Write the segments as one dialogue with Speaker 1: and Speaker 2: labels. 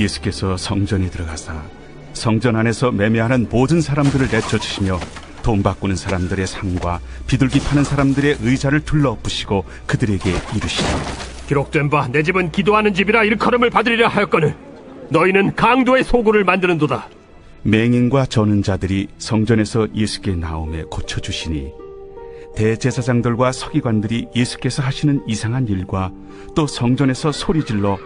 Speaker 1: 예수께서 성전에 들어가사 성전 안에서 매매하는 모든 사람들을 내쫓으시며 돈 바꾸는 사람들의 상과 비둘기 파는 사람들의 의자를 둘러엎으시고 그들에게 이르시되
Speaker 2: 기록된 바 내 집은 기도하는 집이라 일컬음을 받으리라 하였거늘 너희는 강도의 소굴을 만드는도다.
Speaker 1: 맹인과 저는 자들이 성전에서 예수께 나오매 고쳐주시니 대제사장들과 서기관들이 예수께서 하시는 이상한 일과 또 성전에서 소리질러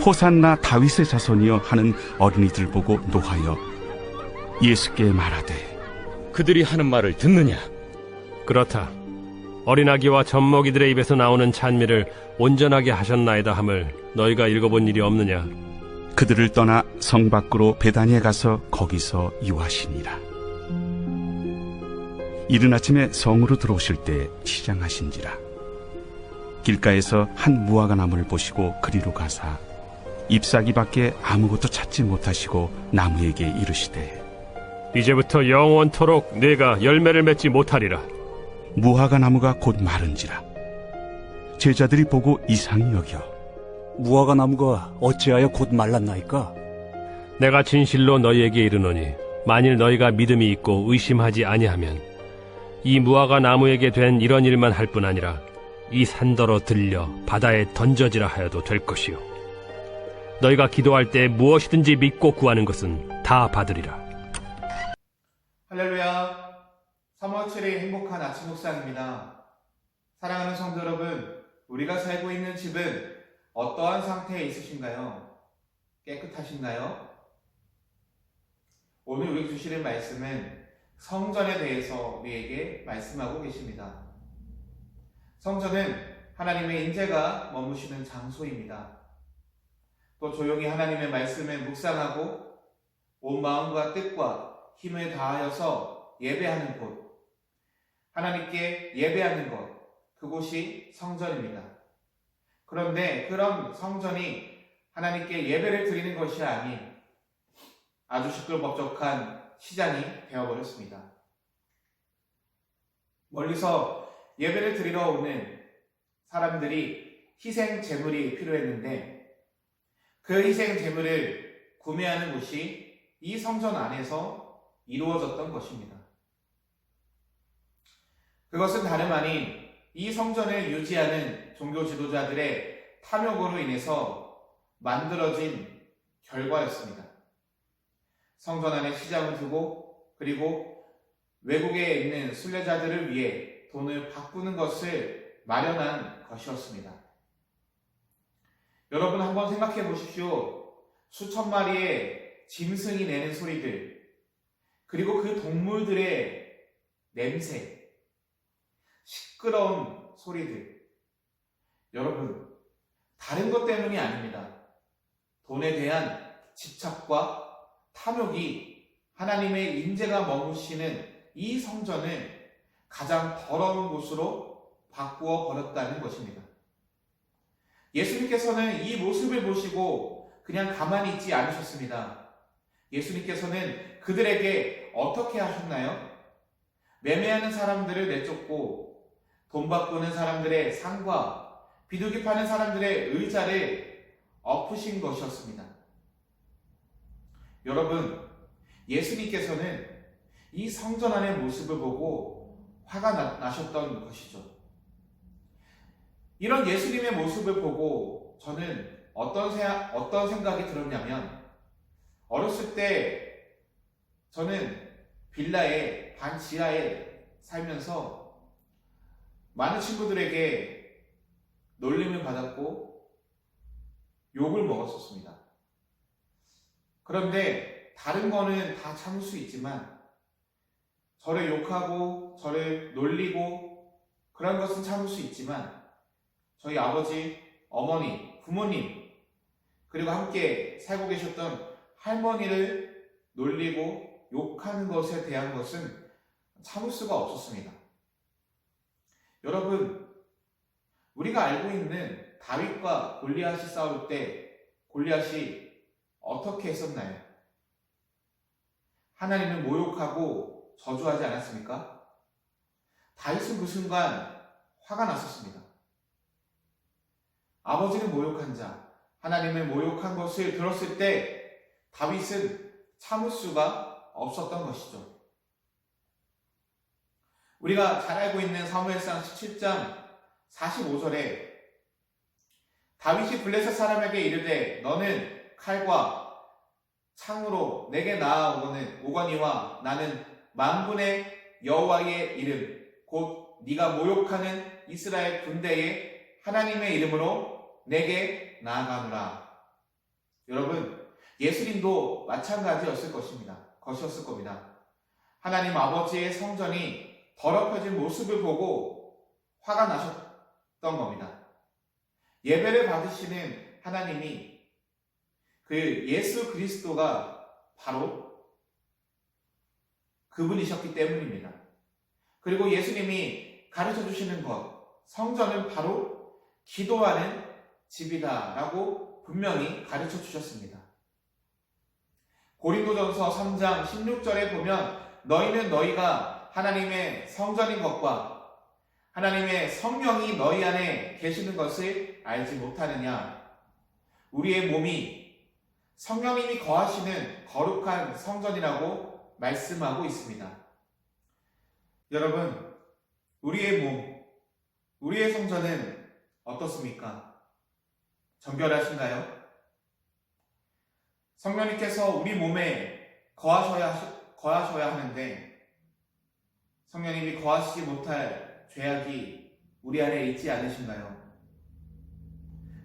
Speaker 1: 호산나 다윗의 자손이여 하는 어린이들 보고 노하여 예수께 말하되
Speaker 3: 그들이 하는 말을 듣느냐?
Speaker 2: 그렇다. 어린아기와 젖먹이들의 입에서 나오는 찬미를 온전하게 하셨나이다 함을 너희가 읽어본 일이 없느냐?
Speaker 1: 그들을 떠나 성 밖으로 베다니에 가서 거기서 유하시니라. 이른 아침에 성으로 들어오실 때 시장하신지라. 길가에서 한 무화과 나무를 보시고 그리로 가사 잎사귀밖에 아무것도 찾지 못하시고 나무에게 이르시되
Speaker 2: 이제부터 영원토록 네가 열매를 맺지 못하리라.
Speaker 1: 무화과 나무가 곧 마른지라. 제자들이 보고 이상히 여겨
Speaker 4: 무화과 나무가 어찌하여 곧 말랐나이까?
Speaker 2: 내가 진실로 너희에게 이르노니 만일 너희가 믿음이 있고 의심하지 아니하면 이 무화과 나무에게 된 이런 일만 할 뿐 아니라 이 산더러 들려 바다에 던져지라 하여도 될 것이요 너희가 기도할 때 무엇이든지 믿고 구하는 것은 다 받으리라.
Speaker 5: 할렐루야. 3월 7일 행복한 아침 묵상입니다. 사랑하는 성도 여러분, 우리가 살고 있는 집은 어떠한 상태에 있으신가요? 깨끗하신가요? 오늘 우리 주시는 말씀은 성전에 대해서 우리에게 말씀하고 계십니다. 성전은 하나님의 임재가 머무시는 장소입니다. 또 조용히 하나님의 말씀을 묵상하고 온 마음과 뜻과 힘을 다하여서 예배하는 곳, 하나님께 예배하는 것, 그곳이 성전입니다. 그런데 그런 성전이 하나님께 예배를 드리는 것이 아닌 아주 시끌벅적한 시장이 되어버렸습니다. 멀리서 예배를 드리러 오는 사람들이 희생 제물이 필요했는데 그 희생 제물을 구매하는 곳이 이 성전 안에서 이루어졌던 것입니다. 그것은 다름 아닌 이 성전을 유지하는 종교 지도자들의 탐욕으로 인해서 만들어진 결과였습니다. 성전 안에 시장을 두고 그리고 외국에 있는 순례자들을 위해 돈을 바꾸는 것을 마련한 것이었습니다. 여러분 한번 생각해 보십시오. 수천 마리의 짐승이 내는 소리들, 그리고 그 동물들의 냄새, 시끄러운 소리들. 여러분, 다른 것 때문이 아닙니다. 돈에 대한 집착과 탐욕이 하나님의 임재가 머무시는 이 성전을 가장 더러운 곳으로 바꾸어 버렸다는 것입니다. 예수님께서는 이 모습을 보시고 그냥 가만히 있지 않으셨습니다. 예수님께서는 그들에게 어떻게 하셨나요? 매매하는 사람들을 내쫓고 돈 바꾸는 사람들의 상과 비둘기 파는 사람들의 의자를 엎으신 것이었습니다. 여러분, 예수님께서는 이 성전 안의 모습을 보고 화가 나셨던 것이죠. 이런 예수님의 모습을 보고 저는 어떤 생각이 들었냐면, 어렸을 때 저는 빌라의 반지하에 살면서 많은 친구들에게 놀림을 받았고 욕을 먹었었습니다. 그런데 다른 거는 다 참을 수 있지만 저를 욕하고 저를 놀리고 그런 것은 참을 수 있지만 저희 아버지, 어머니, 부모님 그리고 함께 살고 계셨던 할머니를 놀리고 욕하는 것에 대한 것은 참을 수가 없었습니다. 여러분, 우리가 알고 있는 다윗과 골리앗이 싸울 때 골리앗이 어떻게 했었나요? 하나님을 모욕하고 저주하지 않았습니까? 다윗은 그 순간 화가 났었습니다. 아버지는 모욕한 자, 하나님을 모욕한 것을 들었을 때 다윗은 참을 수가 없었던 것이죠. 우리가 잘 알고 있는 사무엘상 17장 45절에 다윗이 블레셋 사람에게 이르되 너는 칼과 창으로 내게 오거니와 나는 만군의 여호와의 이름 곧 네가 모욕하는 이스라엘 군대의 하나님의 이름으로 내게 나아가노라. 여러분, 예수님도 마찬가지였을 겁니다. 하나님 아버지의 성전이 더럽혀진 모습을 보고 화가 나셨던 겁니다. 예배를 받으시는 하나님이 그 예수 그리스도가 바로 그분이셨기 때문입니다. 그리고 예수님이 가르쳐 주시는 것, 성전은 바로 기도하는 집이다라고 분명히 가르쳐 주셨습니다. 고린도전서 3장 16절에 보면 너희는 너희가 하나님의 성전인 것과 하나님의 성령이 너희 안에 계시는 것을 알지 못하느냐. 우리의 몸이 성령님이 거하시는 거룩한 성전이라고 말씀하고 있습니다. 여러분, 우리의 몸, 우리의 성전은 어떻습니까? 정결하신가요? 성령님께서 우리 몸에 거하셔야 하는데 성령님이 거하시지 못할 죄악이 우리 안에 있지 않으신가요?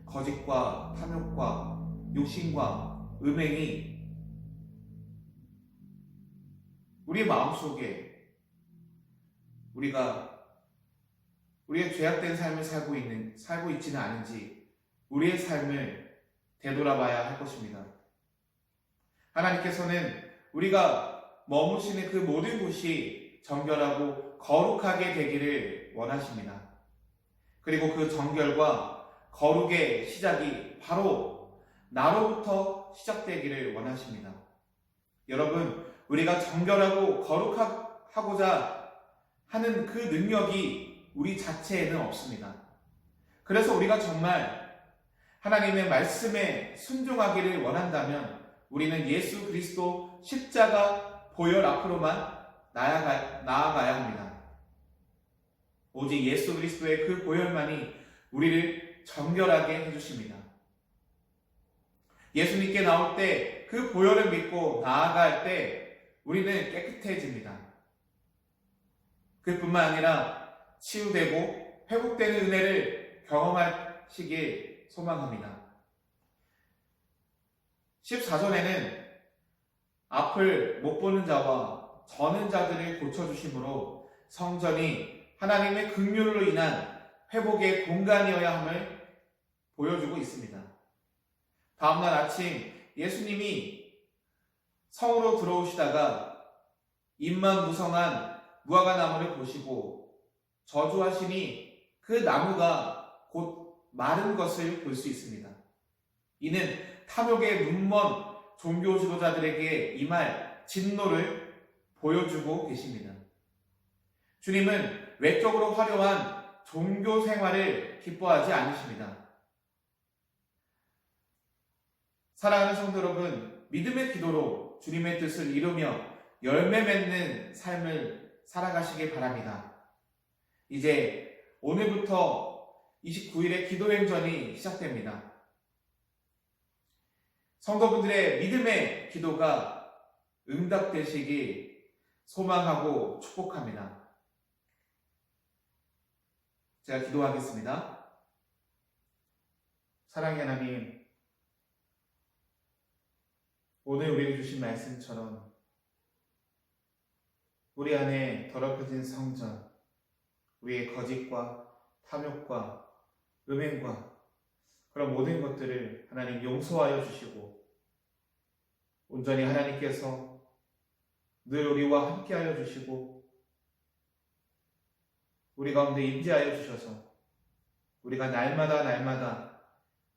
Speaker 5: 거짓과 탐욕과 욕심과 음행이 우리 마음속에 우리가 우리의 죄악된 삶을 살고 있지는 않은지 우리의 삶을 되돌아봐야 할 것입니다. 하나님께서는 우리가 머무시는 그 모든 곳이 정결하고 거룩하게 되기를 원하십니다. 그리고 그 정결과 거룩의 시작이 바로 나로부터 시작되기를 원하십니다. 여러분, 우리가 정결하고 거룩하고자 하는 그 능력이 우리 자체에는 없습니다. 그래서 우리가 정말 하나님의 말씀에 순종하기를 원한다면 우리는 예수 그리스도 십자가 보혈 앞으로만 나아가야 합니다. 오직 예수 그리스도의 그 보혈만이 우리를 정결하게 해주십니다. 예수님께 나올 때 그 보혈을 믿고 나아갈 때 우리는 깨끗해집니다. 그뿐만 아니라 치유되고 회복되는 은혜를 경험하시길 소망합니다. 14절에는 앞을 못 보는 자와 저는 자들을 고쳐주심으로 성전이 하나님의 긍휼로 인한 회복의 공간이어야 함을 보여주고 있습니다. 다음날 아침 예수님이 성으로 들어오시다가 잎만 무성한 무화과 나무를 보시고 저주하시니 그 나무가 곧 마른 것을 볼 수 있습니다. 이는 탐욕에 눈먼 종교 지도자들에게 임할 진노를 보여주고 계십니다. 주님은 외적으로 화려한 종교 생활을 기뻐하지 않으십니다. 사랑하는 성도 여러분, 믿음의 기도로 주님의 뜻을 이루며 열매 맺는 삶을 살아가시길 바랍니다. 이제 오늘부터 29일의 기도행전이 시작됩니다. 성도분들의 믿음의 기도가 응답되시길 소망하고 축복합니다. 제가 기도하겠습니다. 사랑의 하나님, 오늘 우리에게 주신 말씀처럼 우리 안에 더럽혀진 성전, 우리의 거짓과 탐욕과 음행과 그런 모든 것들을 하나님 용서하여 주시고 온전히 하나님께서 늘 우리와 함께하여 주시고 우리 가운데 임재하여 주셔서 우리가 날마다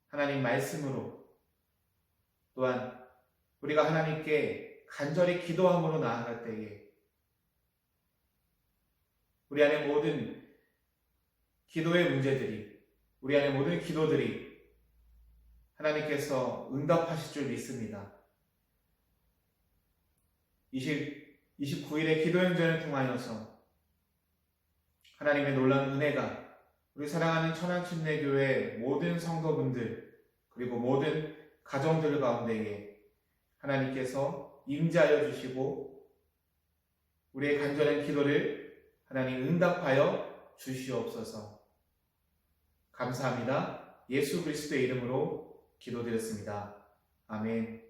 Speaker 5: 하나님 말씀으로 또한 우리가 하나님께 간절히 기도함으로 나아갈 때에 우리 안에 모든 기도의 문제들이, 우리 안에 모든 기도들이 하나님께서 응답하실 줄 믿습니다. 29일의 기도행전을 통하여서 하나님의 놀라운 은혜가 우리 사랑하는 천안침례교회 모든 성도분들 그리고 모든 가정들 가운데에 하나님께서 임재하여 주시고 우리의 간절한 기도를 하나님 응답하여 주시옵소서. 감사합니다. 예수 그리스도의 이름으로 기도드렸습니다. 아멘.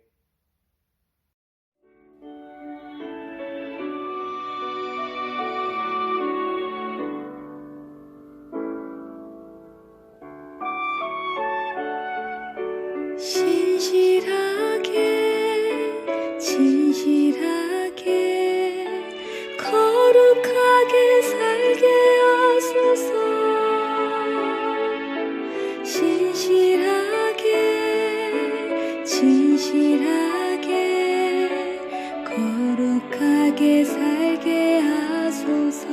Speaker 6: 진실하게 거룩하게 살게 하소서. 진실하게 거룩하게 살게 하소서.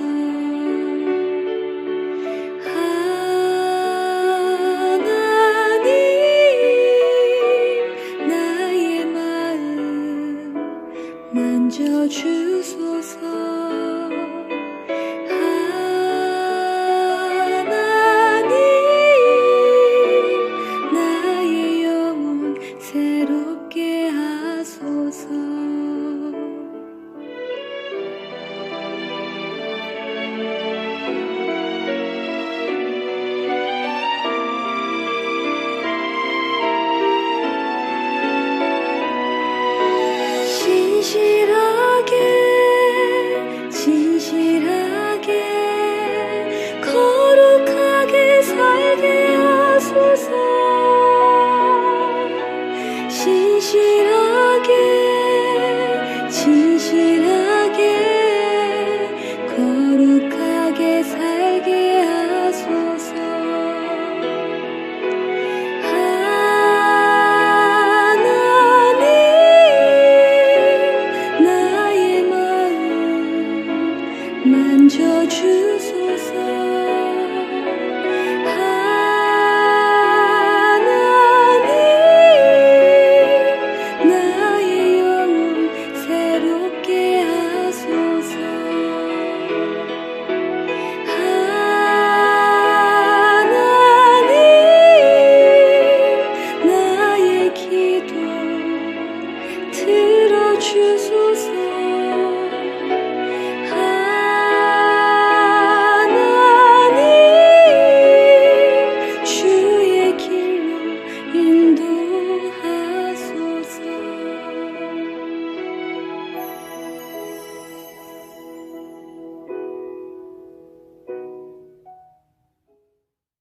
Speaker 6: 만져주소서. 하나님 나의 영혼 새롭게 하소서. 진실하게 거룩하게 살게